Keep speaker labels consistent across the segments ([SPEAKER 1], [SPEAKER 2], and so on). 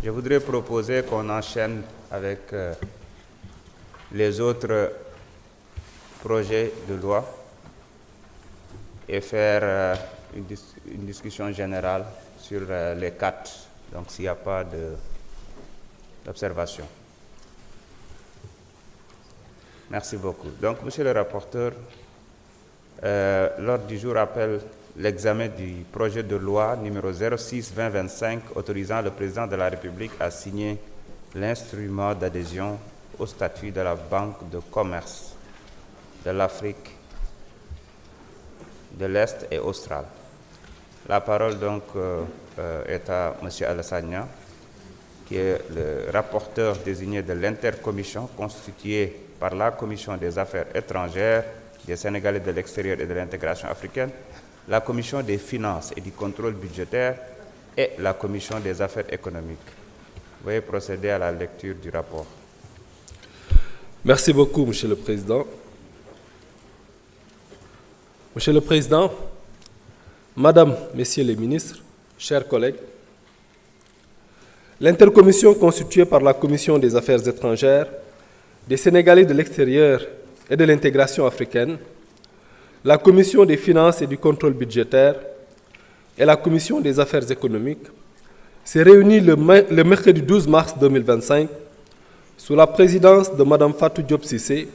[SPEAKER 1] Je voudrais proposer qu'on enchaîne avec les autres projets de loi et faire une discussion générale sur les 4. Donc, s'il n'y a pas d'observation. Merci beaucoup. Donc, monsieur le rapporteur, l'ordre du jour appelle l'examen du projet de loi numéro 06-2025 autorisant le président de la République à signer l'instrument d'adhésion au statut de la Banque de commerce de l'Afrique de l'Est et australe. La parole donc est à M. Alassane Niang, qui est le rapporteur désigné de l'intercommission constituée par la Commission des affaires étrangères, des Sénégalais de l'extérieur et de l'intégration africaine, la Commission des finances et du contrôle budgétaire et la Commission des affaires économiques. Veuillez procéder à la lecture du rapport.
[SPEAKER 2] Merci beaucoup, Monsieur le Président. Monsieur le Président, Madame, Messieurs les ministres, chers collègues, l'intercommission constituée par la Commission des affaires étrangères, des Sénégalais de l'extérieur et de l'intégration africaine, la Commission des finances et du contrôle budgétaire et la Commission des affaires économiques s'est réunie le mercredi 12 mars 2025 sous la présidence de Mme Fatou Diop Cissé,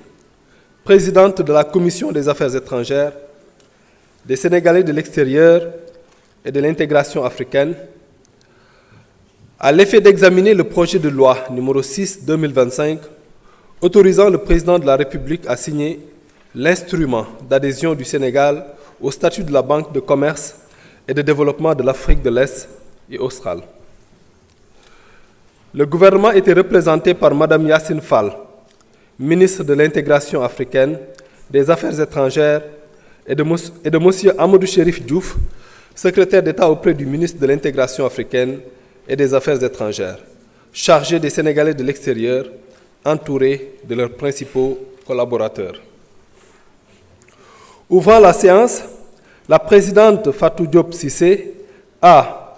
[SPEAKER 2] présidente de la Commission des affaires étrangères, des Sénégalais de l'extérieur et de l'intégration africaine, à l'effet d'examiner le projet de loi numéro 6-2025 autorisant le président de la République à signer l'instrument d'adhésion du Sénégal au statut de la Banque de commerce et de développement de l'Afrique de l'Est et australe. Le gouvernement était représenté par Mme Yacine Fall, ministre de l'Intégration africaine, des Affaires étrangères, et de M. Amadou Chérif Diouf, secrétaire d'État auprès du ministre de l'Intégration africaine et des Affaires étrangères, chargé des Sénégalais de l'extérieur, entourés de leurs principaux collaborateurs. Ouvrant la séance, la présidente Fatou Diop Cissé a,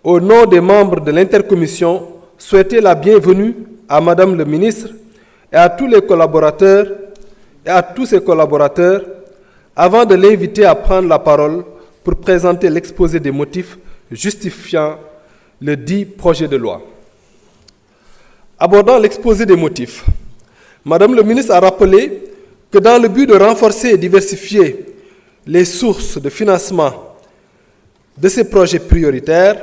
[SPEAKER 2] au nom des membres de l'intercommission, souhaité la bienvenue à Madame le ministre et à tous les collaborateurs et à tous ses collaborateurs avant de l'inviter à prendre la parole pour présenter l'exposé des motifs justifiant le dit projet de loi. Abordant l'exposé des motifs, Madame le ministre a rappelé que dans le but de renforcer et diversifier les sources de financement de ces projets prioritaires,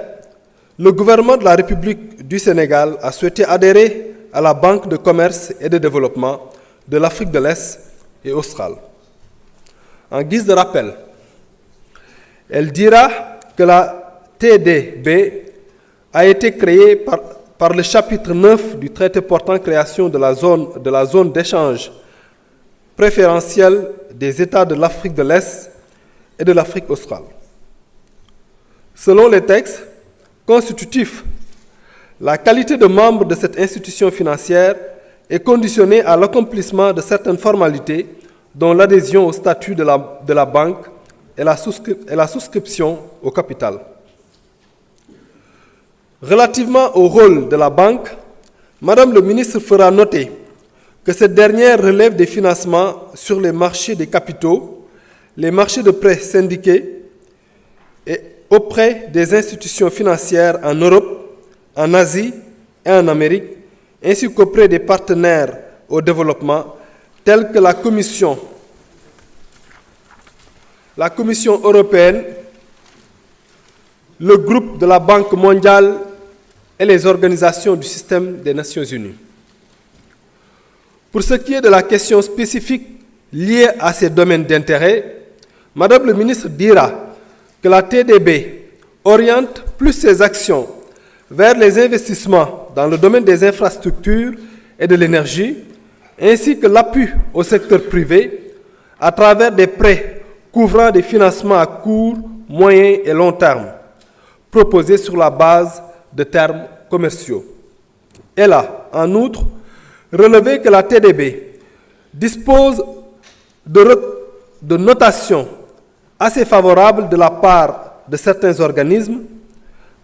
[SPEAKER 2] le gouvernement de la République du Sénégal a souhaité adhérer à la Banque de commerce et de développement de l'Afrique de l'Est et australe. En guise de rappel, elle dira que la TDB a été créée par le chapitre 9 du traité portant création de la zone d'échange préférentielle des États de l'Afrique de l'Est et de l'Afrique australe. Selon les textes constitutifs, la qualité de membre de cette institution financière est conditionnée à l'accomplissement de certaines formalités dont l'adhésion au statut de la banque et la souscription au capital. Relativement au rôle de la banque, Madame le ministre fera noter que cette dernière relève des financements sur les marchés des capitaux, les marchés de prêts syndiqués et auprès des institutions financières en Europe, en Asie et en Amérique, ainsi qu'auprès des partenaires au développement tels que la Commission européenne, le groupe de la Banque mondiale et les organisations du système des Nations unies. Pour ce qui est de la question spécifique liée à ces domaines d'intérêt, Madame le ministre dira que la TDB oriente plus ses actions vers les investissements dans le domaine des infrastructures et de l'énergie, ainsi que l'appui au secteur privé à travers des prêts couvrant des financements à court, moyen et long terme, proposés sur la base de termes commerciaux. Elle a, en outre, relevé que la TDB dispose de notations assez favorables de la part de certains organismes,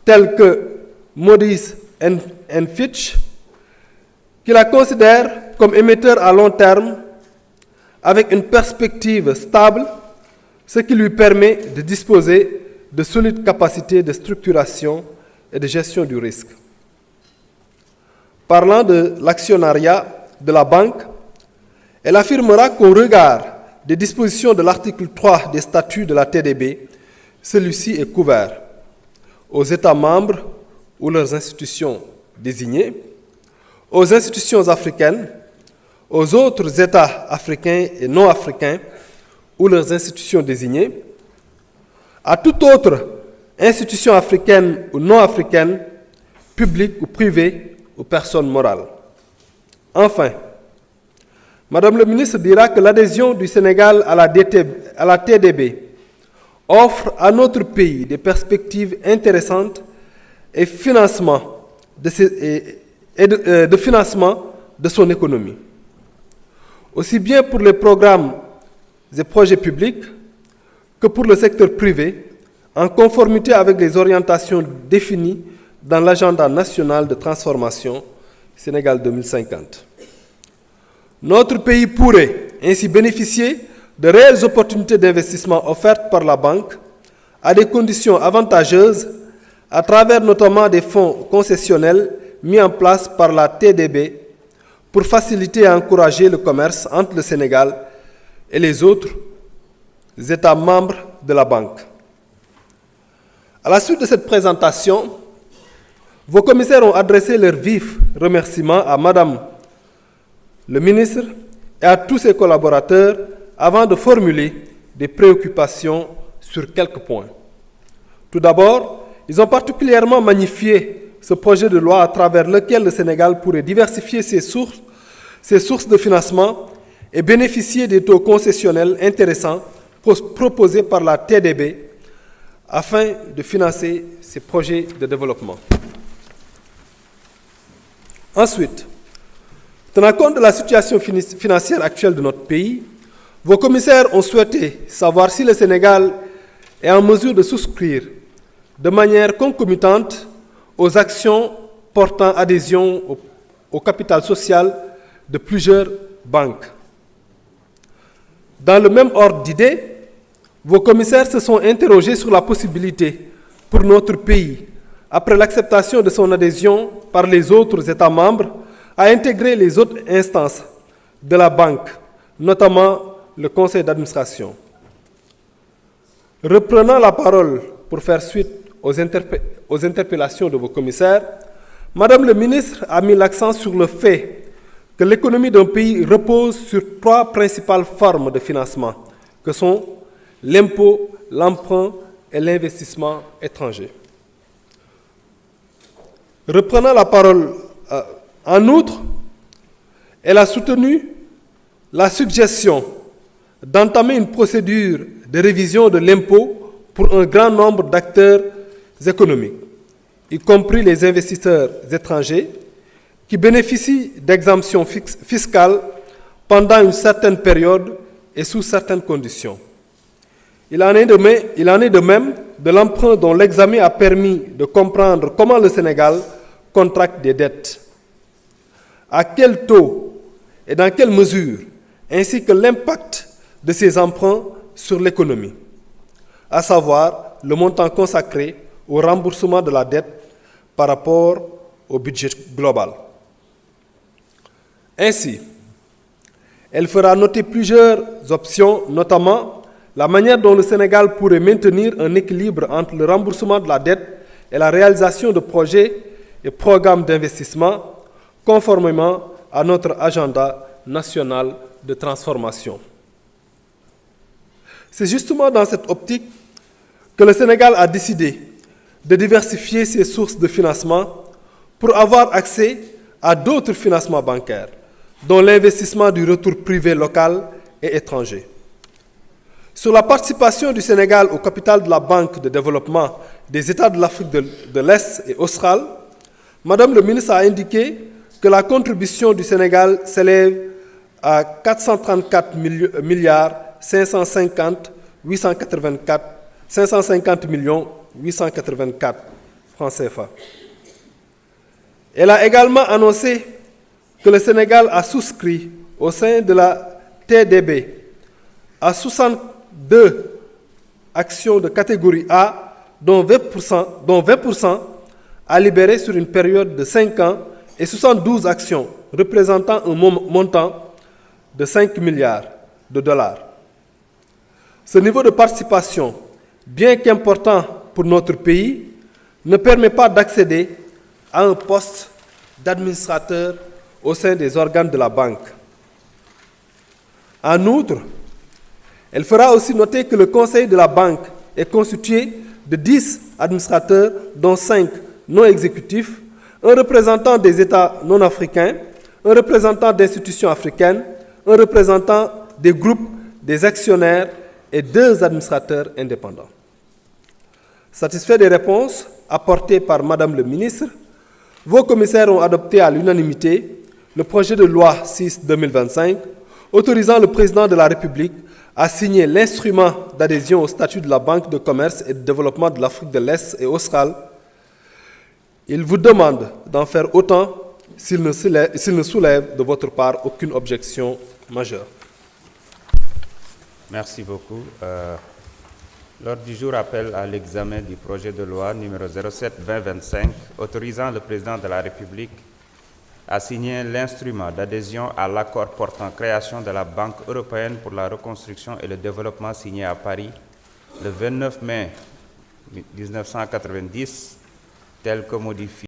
[SPEAKER 2] tels que Moody's Fitch, qui la considère comme émetteur à long terme avec une perspective stable, ce qui lui permet de disposer de solides capacités de structuration et de gestion du risque. Parlant de l'actionnariat de la banque, elle affirmera qu'au regard des dispositions de l'article 3 des statuts de la TDB, celui-ci est couvert aux États membres ou leurs institutions désignées, aux institutions africaines, aux autres États africains et non africains ou leurs institutions désignées, à toute autre institution africaine ou non africaine, publique ou privée ou personne morale. Enfin, Madame le ministre dira que l'adhésion du Sénégal à la TDB offre à notre pays des perspectives intéressantes et de financement de son économie, aussi bien pour les programmes et projets publics que pour le secteur privé, en conformité avec les orientations définies dans l'agenda national de transformation Sénégal 2050. Notre pays pourrait ainsi bénéficier de réelles opportunités d'investissement offertes par la banque à des conditions avantageuses à travers notamment des fonds concessionnels mis en place par la TDB pour faciliter et encourager le commerce entre le Sénégal et les autres États membres de la banque. À la suite de cette présentation, vos commissaires ont adressé leurs vifs remerciements à Madame le ministre et à tous ses collaborateurs avant de formuler des préoccupations sur quelques points. Tout d'abord, ils ont particulièrement magnifié ce projet de loi à travers lequel le Sénégal pourrait diversifier ses sources de financement et bénéficier des taux concessionnels intéressants proposés par la TDB afin de financer ses projets de développement. Ensuite, tenant compte de la situation financière actuelle de notre pays, vos commissaires ont souhaité savoir si le Sénégal est en mesure de souscrire de manière concomitante aux actions portant adhésion au capital social de plusieurs banques. Dans le même ordre d'idées, vos commissaires se sont interrogés sur la possibilité pour notre pays, après l'acceptation de son adhésion par les autres États membres, à intégrer les autres instances de la banque, notamment le conseil d'administration. Reprenant la parole pour faire suite aux interpellations de vos commissaires, Madame le ministre a mis l'accent sur le fait que l'économie d'un pays repose sur trois principales formes de financement, que sont l'impôt, l'emprunt et l'investissement étranger. Reprenant la parole, en outre, elle a soutenu la suggestion d'entamer une procédure de révision de l'impôt pour un grand nombre d'acteurs économiques, y compris les investisseurs étrangers, qui bénéficient d'exemptions fiscales pendant une certaine période et sous certaines conditions. Il en est de même de l'emprunt dont l'examen a permis de comprendre comment le Sénégal contracte des dettes, à quel taux et dans quelle mesure, ainsi que l'impact de ces emprunts sur l'économie, à savoir le montant consacré au remboursement de la dette par rapport au budget global. Ainsi, elle fera noter plusieurs options, notamment la manière dont le Sénégal pourrait maintenir un équilibre entre le remboursement de la dette et la réalisation de projets et programmes d'investissement conformément à notre agenda national de transformation. C'est justement dans cette optique que le Sénégal a décidé de diversifier ses sources de financement pour avoir accès à d'autres financements bancaires, dont l'investissement du retour privé local et étranger. Sur la participation du Sénégal au capital de la Banque de développement des États de l'Afrique de l'Est et australe, Madame le ministre a indiqué que la contribution du Sénégal s'élève à 434 milliards 550 millions 884 francs CFA. Elle a également annoncé que le Sénégal a souscrit au sein de la TDB à 62 actions de catégorie A, dont 20% à libérer sur une période de 5 ans et 72 actions représentant un montant de 5 milliards de dollars. Ce niveau de participation, bien qu'important pour notre pays, ne permet pas d'accéder à un poste d'administrateur au sein des organes de la banque. En outre, elle fera aussi noter que le conseil de la banque est constitué de 10 administrateurs, dont 5 non exécutifs, un représentant des États non africains, un représentant d'institutions africaines, un représentant des groupes des actionnaires et 2 administrateurs indépendants. Satisfait des réponses apportées par Madame le ministre, vos commissaires ont adopté à l'unanimité le projet de loi 6/2025 autorisant le président de la République à signer l'instrument d'adhésion au statut de la Banque de commerce et de développement de l'Afrique de l'Est et australe. Il vous demande d'en faire autant s'il ne soulève de votre part aucune objection majeure.
[SPEAKER 1] Merci beaucoup. L'ordre du jour appelle à l'examen du projet de loi numéro 07-2025 autorisant le président de la République à signer l'instrument d'adhésion à l'accord portant création de la Banque européenne pour la reconstruction et le développement signé à Paris le 29 mai 1990, tel que modifié